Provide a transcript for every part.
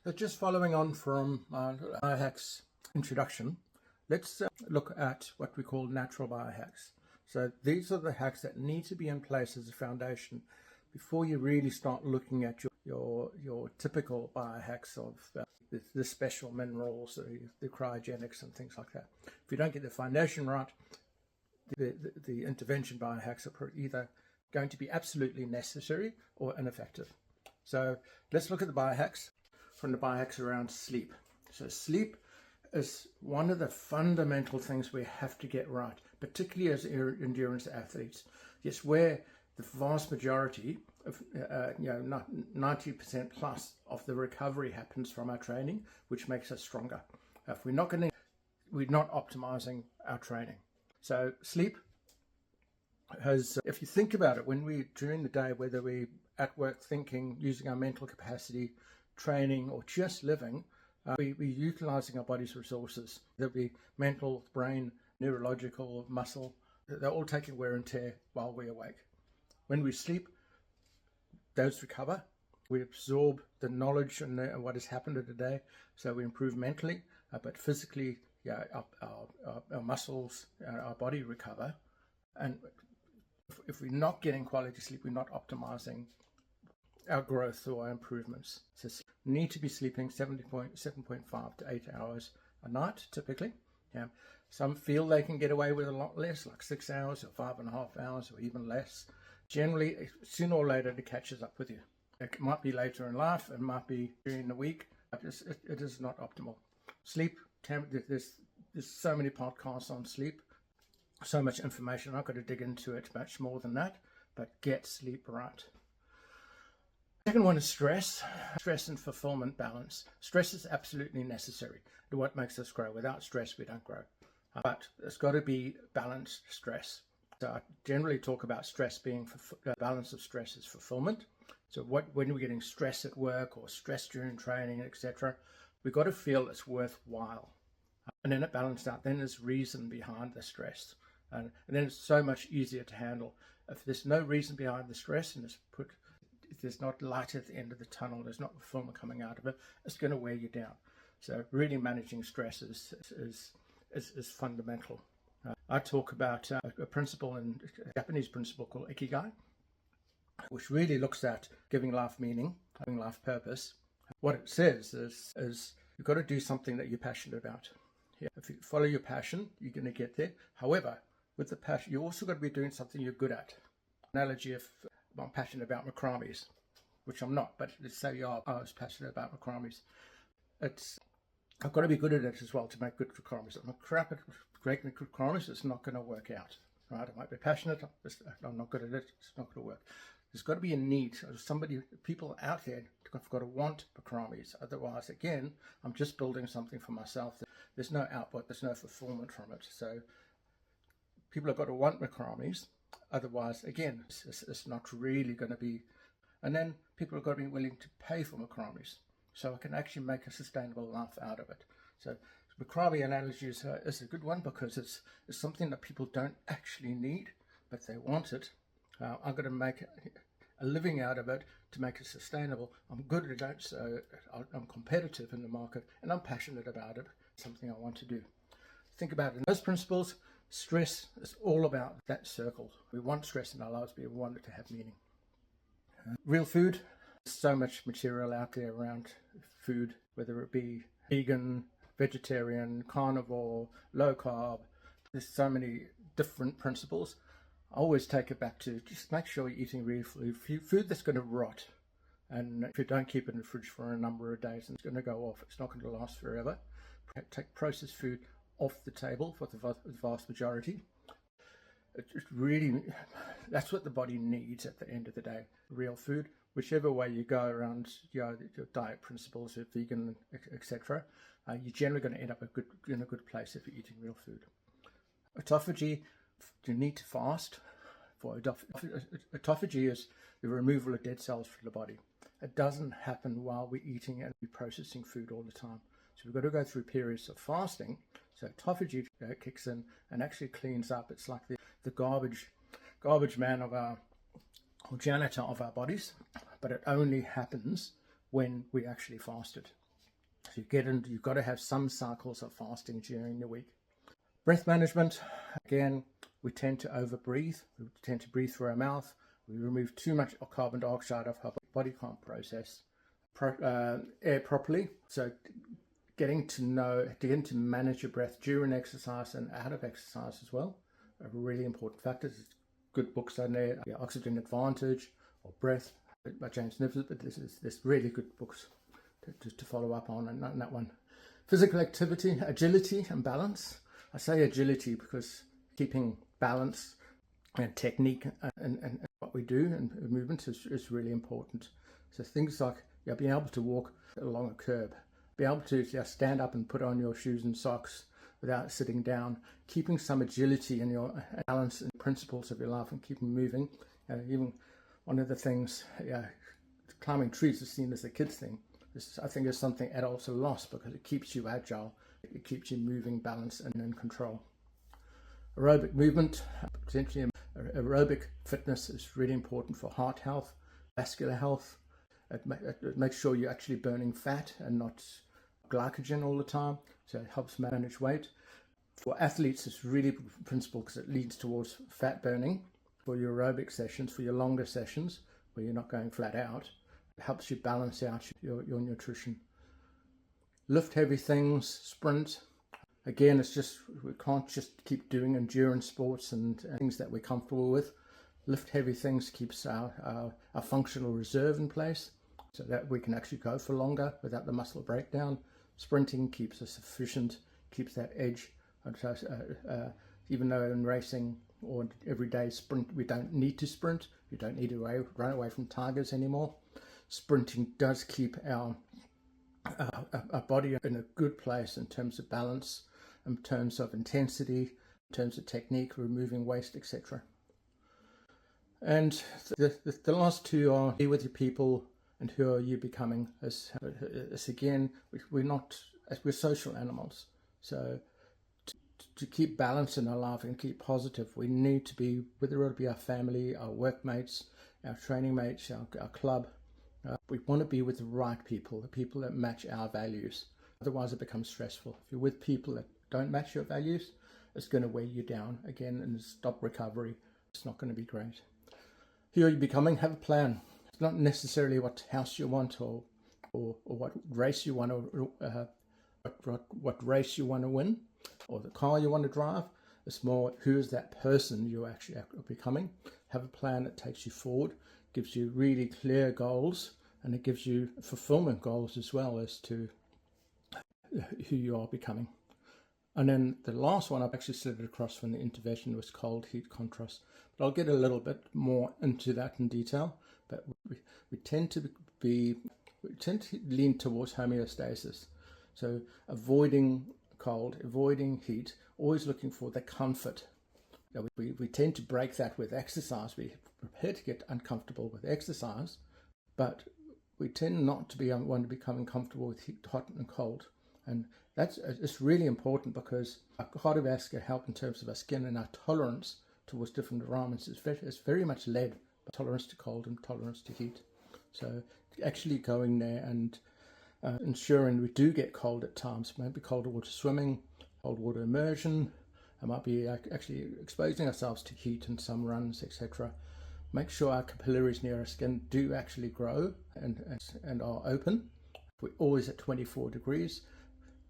So just following on from Biohacks introduction, let's look at what we call natural biohacks. So these are the hacks that need to be in place as a foundation before you really start looking at your typical biohacks of the special minerals, the cryogenics and things like that. If you don't get the foundation right, the intervention biohacks are either going to be absolutely necessary or ineffective. So let's look at the biohacks. From the biohacks around sleep. So sleep is one of the fundamental things we have to get right, particularly as endurance athletes. Yes, where the vast majority of 90% plus of the recovery happens from our training, which makes us stronger. If we're not optimizing our training. So sleep has, if you think about it, when we during the day, whether we at work thinking, using our mental capacity, training, or just living, we're utilizing our body's resources. There'll be mental, brain, neurological, muscle. They're all taking wear and tear while we're awake. When we sleep, those recover. We absorb the knowledge and what has happened in the day, so we improve mentally, but physically, our muscles, our body recover. And if we're not getting quality sleep, we're not optimizing our growth or our improvements. So need to be sleeping 7.5 to 8 hours a night, typically. Some feel they can get away with a lot less, like 6 hours or 5.5 hours or even less. Generally, sooner or later, it catches up with you. It might be later in life, it might be during the week, but it is not optimal. Sleep, there's so many podcasts on sleep, so much information. I've got to dig into it much more than that, but get sleep right. Second one is stress and fulfillment balance. Stress is absolutely necessary to what makes us grow. Without stress, we don't grow. But it's got to be balanced stress. So I generally talk about stress being, balance of stress is fulfillment. So when we're getting stress at work or stress during training, etc., we've got to feel it's worthwhile. And then it balanced out. Then there's reason behind the stress. And then it's so much easier to handle. If there's no reason behind the stress and if there's not light at the end of the tunnel, there's not fulfillment coming out of it, it's going to wear you down. So really managing stress is fundamental. I talk about a principle, a Japanese principle called ikigai, which really looks at giving life meaning, having life purpose. What it says is you've got to do something that you're passionate about. If you follow your passion, you're going to get there. However, with the passion, you also got to be doing something you're good at. Analogy, if I'm passionate about macrames, which I'm not, but let's say I was passionate about macrames. I've got to be good at it as well to make good macrames. If I'm crap at making macrames, it's not going to work out. Right? I might be passionate, I'm not good at it, it's not going to work. There's got to be a need. People out there have got to want macrames. Otherwise, again, I'm just building something for myself. There's no output, there's no fulfillment from it. So people have got to want macrames. Otherwise, again, it's not really going to be. And then people have got to be willing to pay for macrames, so I can actually make a sustainable life out of it. So macrame analogy is a good one because it's something that people don't actually need, but they want it. I'm going to make a living out of it to make it sustainable. I'm good at it, so I'm competitive in the market, and I'm passionate about it. It's something I want to do. Think about it in those principles. Stress is all about that circle. We want stress in our lives, but we want it to have meaning. Real food. There's so much material out there around food, whether it be vegan, vegetarian, carnivore, low carb. There's so many different principles. I always take it back to just make sure you're eating real food that's going to rot. And if you don't keep it in the fridge for a number of days, it's going to go off. It's not going to last forever. Take processed food off the table for the vast majority. It's really, that's what the body needs at the end of the day. Real food, whichever way you go around your diet principles, your vegan, etc., you're generally going to end up in a good place if you're eating real food. Autophagy, you need to fast. For autophagy is the removal of dead cells from the body. It doesn't happen while we're eating and we're processing food all the time. So we've got to go through periods of fasting. So autophagy kicks in and actually cleans up. It's like the garbage man or janitor of our bodies, but it only happens when we actually fasted. So you've got to have some cycles of fasting during the week. Breath management, again, we tend to over-breathe. We tend to breathe through our mouth. We remove too much carbon dioxide of our body can't process air properly. So getting to manage your breath during exercise and out of exercise as well are really important factors. There's good books on there, Oxygen Advantage or Breath by James Nichols, but there's really good books to follow up on and that one. Physical activity, agility and balance. I say agility because keeping balance and technique and what we do and movement is really important. So things like being able to walk along a curb, be able to just stand up and put on your shoes and socks without sitting down, keeping some agility in your balance and principles of your life and keeping moving. Even one of the things, climbing trees is seen as a kid's thing. This, I think, is something adults are lost because it keeps you agile, it keeps you moving, balanced and in control. Aerobic movement, potentially aerobic fitness is really important for heart health, vascular health. It makes sure you're actually burning fat and not glycogen all the time, so it helps manage weight. For athletes, it's really principal because it leads towards fat burning. For your aerobic sessions, for your longer sessions, where you're not going flat out, it helps you balance out your nutrition. Lift heavy things, sprint. Again, it's just, we can't just keep doing endurance sports and things that we're comfortable with. Lift heavy things keeps our functional reserve in place so that we can actually go for longer without the muscle breakdown. Sprinting keeps us efficient, keeps that edge. Even though in racing or everyday sprint, we don't need to sprint. We don't need to run away from tigers anymore. Sprinting does keep our body in a good place in terms of balance, in terms of intensity, in terms of technique, removing waste, etc. And the last two are be with your people and who are you becoming. As again, we're social animals. So to keep balance in our life and keep positive, we need to be, whether it be our family, our workmates, our training mates, our club. We want to be with the right people, the people that match our values. Otherwise, it becomes stressful. If you're with people that don't match your values, it's going to weigh you down again and stop recovery. It's not going to be great. Who are you becoming? Have a plan. It's not necessarily what house you want or what race you want to what race you want to win or the car you want to drive. It's more who is that person you actually are becoming. Have a plan that takes you forward, gives you really clear goals, and it gives you fulfillment goals as well as to who you are becoming. And then the last one I've actually slid it across from the intervention was cold heat contrast. But I'll get a little bit more into that in detail. But we tend to lean towards homeostasis. So avoiding cold, avoiding heat, always looking for the comfort. We tend to break that with exercise. We're prepared to get uncomfortable with exercise, but we tend not to be want to become uncomfortable with heat, hot and cold. And it's really important because our cardiovascular health in terms of our skin and our tolerance towards different environments is very much led by tolerance to cold and tolerance to heat. So actually going there and ensuring we do get cold at times, maybe cold water swimming, cold water immersion, it might be actually exposing ourselves to heat in some runs, etc. Make sure our capillaries near our skin do actually grow and are open. If we're always at 24 degrees,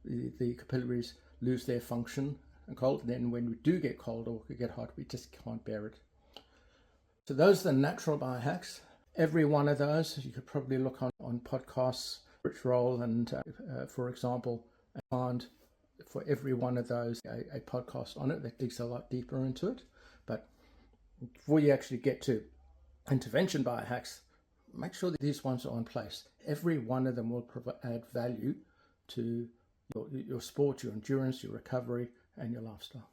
the capillaries lose their function and cold. And then when we do get cold or we get hot, we just can't bear it. So those are the natural biohacks. Every one of those, you could probably look on podcasts, Rich Roll, and for example, and find for every one of those a podcast on it that digs a lot deeper into it. But before you actually get to intervention biohacks, make sure that these ones are in place. Every one of them will add value to your sport, your endurance, your recovery, and your lifestyle.